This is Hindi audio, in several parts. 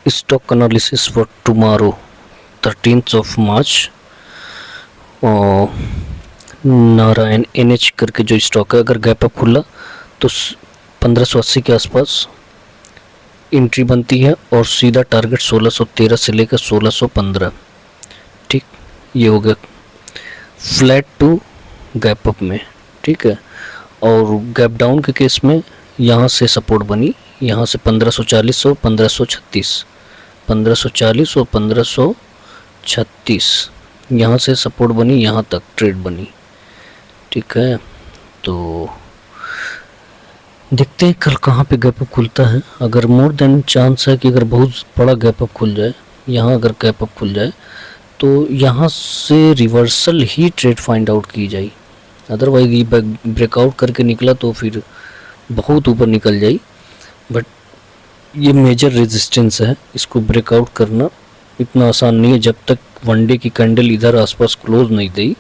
stock analysis for tomorrow 13th of March। Narayan NH करके जो स्टॉक है, अगर गैप अप खुला तो 1580 के आसपास एंट्री बनती है और सीधा टारगेट 1613 से लेकर 1615। ठीक, ये हो गया फ्लैट टू गैप अप में। ठीक है, और गैप डाउन के केस में यहाँ से सपोर्ट बनी, यहाँ से 1540 और 1536, 1540 और 1536 यहाँ से सपोर्ट बनी, यहाँ तक ट्रेड बनी। ठीक है, तो देखते हैं कल कहाँ पे गैप अप खुलता है। अगर मोर देन चांस है कि अगर बहुत बड़ा गैप अप खुल जाए, यहाँ अगर गैप अप खुल जाए तो यहाँ से रिवर्सल ही ट्रेड फाइंड आउट की जाए। अदरवाइज ये ब्रेकआउट करके निकला तो फिर बहुत ऊपर निकल जाए, बट ये मेजर रेजिस्टेंस है, इसको ब्रेकआउट करना इतना आसान नहीं है। जब तक वनडे की कैंडल इधर आसपास क्लोज नहीं दी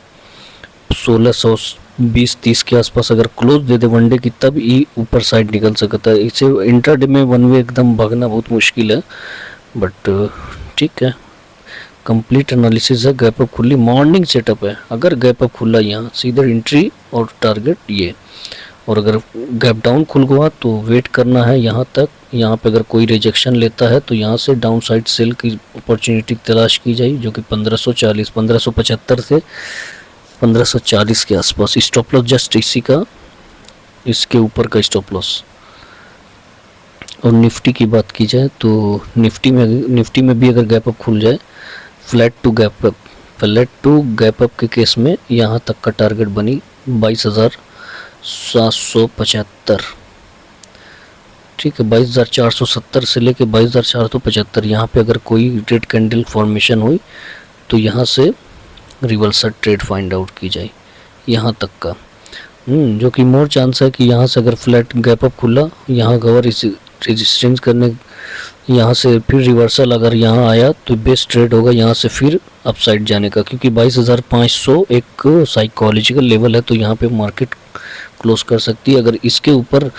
1620-30 के आसपास अगर क्लोज दे दे वनडे की, तब ये ऊपर साइड निकल सकता है। इसे इंट्राडे में वन वे एकदम भागना बहुत मुश्किल है, बट ठीक है, कंप्लीट एनालिसिस है। गैप अप खुली, मॉर्निंग सेटअप है। अगर गैप अप खुला यहाँ सीधे एंट्री और टारगेट ये, और अगर गैप डाउन खुल गया तो वेट करना है यहाँ तक। यहाँ पे अगर कोई रिजेक्शन लेता है तो यहाँ से डाउन साइड सेल की अपॉर्चुनिटी तलाश की जाए, जो कि 1540 1575 से 1540 के आसपास। स्टॉप लॉस जस्ट इसी का, इसके ऊपर का स्टॉप लॉस। और निफ्टी की बात की जाए तो निफ्टी में भी अगर गैप अप खुल जाए, फ्लैट टू गैप अप के केस में यहाँ तक का टारगेट बनी 22,775। ठीक है, 22,470 से लेके 22,475 यहाँ पे अगर कोई रेड कैंडल फॉर्मेशन हुई तो यहाँ से रिवर्सल ट्रेड फाइंड आउट की जाए यहाँ तक का। जो कि मोर चांस है कि यहाँ से अगर फ्लैट गैप अप खुला, यहाँ कवर इस रेजिस्टेंस करने, यहाँ से फिर रिवर्सल अगर यहाँ आया तो बेस्ट ट्रेड होगा यहाँ से फिर अपसाइड जाने का, क्योंकि 22,500 एक साइकोलॉजिकल लेवल है, तो यहाँ पे मार्केट क्लोज कर सकती है। अगर इसके ऊपर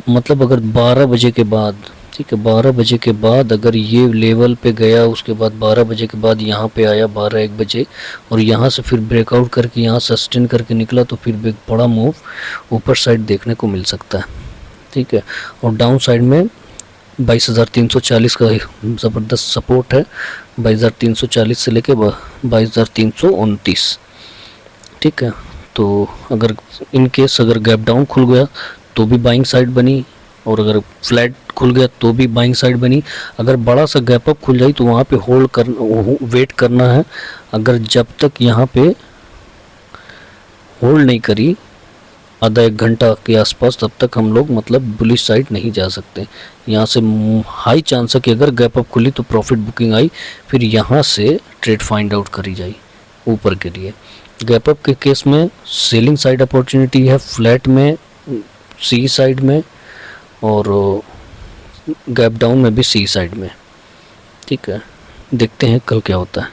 मतलब अगर 12 बजे के बाद, ठीक है, 12 बजे के बाद अगर ये लेवल पे गया, उसके बाद 12 बजे के बाद यहाँ पे आया 12-1 बजे, और यहाँ से फिर ब्रेकआउट करके यहाँ सस्टेन करके निकला, तो फिर एक बड़ा मूव ऊपर साइड देखने को मिल सकता है। ठीक है, और डाउन साइड में 22,340 का ज़बरदस्त सपोर्ट है, 22,340 से लेके 22,329। ठीक है, तो अगर इन केस अगर गैप डाउन खुल गया तो भी बाइंग साइड बनी, और अगर फ्लैट खुल गया तो भी बाइंग साइड बनी। अगर बड़ा सा गैप अप खुल जाए तो वहाँ पे वेट करना है। अगर जब तक यहाँ पे होल्ड नहीं करी आधा 1 घंटा के आसपास, तब तक हम लोग मतलब बुलिश साइड नहीं जा सकते। यहाँ से हाई चांस है कि अगर गैप अप खुली तो प्रॉफिट बुकिंग आई, फिर यहाँ से ट्रेड फाइंड आउट करी जाए ऊपर के लिए। गैप अप के केस में सेलिंग साइड अपॉर्चुनिटी है, फ्लैट में, सी साइड में, और गैप डाउन में भी सी साइड में। ठीक है, देखते हैं कल क्या होता है।